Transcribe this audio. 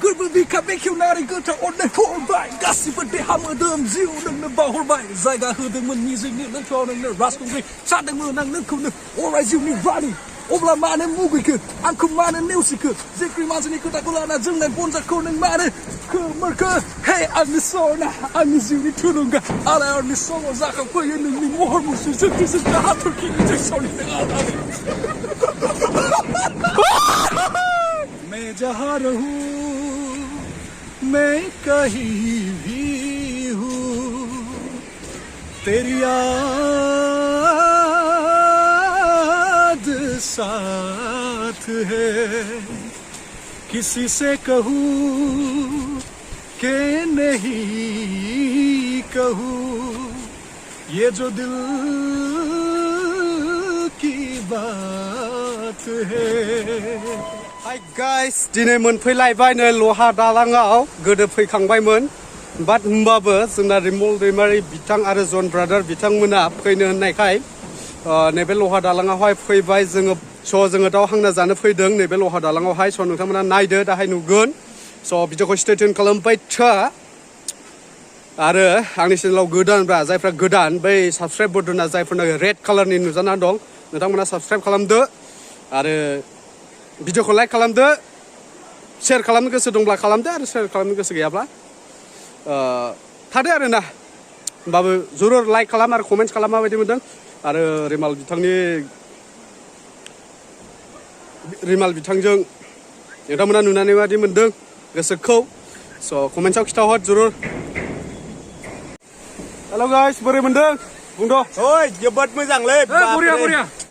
गोरबो बिखा बेखेवनानै गोथार अननाय हरबाय गासिबो देहा मोदोम जिउ नोंनो बावहरबाय जायगा होदोंमोन निजेनि नोंखौ नोंनो राजखुंग्रि सादोंमोन आं नोंखौनो अराय जिउनि रानि अब्ला मानो मुगैखो आंखौ मानो नेवसिखो जेख्रि मानसिनि खोथाखौ लाना जोंनाय बनजाखौ नों मानो खोमोरखो हे आंनि सना आंनि जिउनि थुलुंगा आलायारनि समाव जाखांफैयो नोंनि महर मुस्रि जोंखि जोंना हाथरखिनि जैसनि मैं जहाँ रहूं मैं कहीं भी हूँ तेरी याद साथ है किसी से कहूँ के नहीं कहूँ ये जो दिल की बात है हाय गाइस दिनै मोनफैलायबाय नै लहा दालाङाव गोदो फैखांबायमोन बाट होमबाबो जोंना रिमल दैमारि बिथां आरो जन ब्रादार बिथांमोना फैनो होननायखाय नैबे लहा दालाङावहाय फैबाय जोङो दाउ हांना जानो फैदों नैबे लहा दालाङावहाय स' नोंथांमोना नायदो दाहाय नुगोन स' भिडिअखौ स्टे टिउन खालामबाय था आरो आंनि चेनेलाव गोदानब्रा जायफ्रा गोदान बै साबस्क्राइब बटना जायफोरना रेड कालारनि नुजाना दं नोंथांमोना साबस्क्राइब खालामदो आरो भिडिअखौ लाइक खालामदो शेयार खालामनो गोसो दंब्ला खालामदो आरो शेयार खालामनो गोसो गैयाब्ला थादो आरोना होमबाबो जरुर लाइक खालाम आरो कमेन्ट खालाम माबायदि मोनदों आरो रिमाल बिथांजों नोंथांमोना नुनानै माबायदि मोनदों गोसोखौ स' कमेन्टआव खिथाहर जरुर हेल' गाइस बोरै मोनदों बुंद' ओइ जोबोद मोजांलै बरिया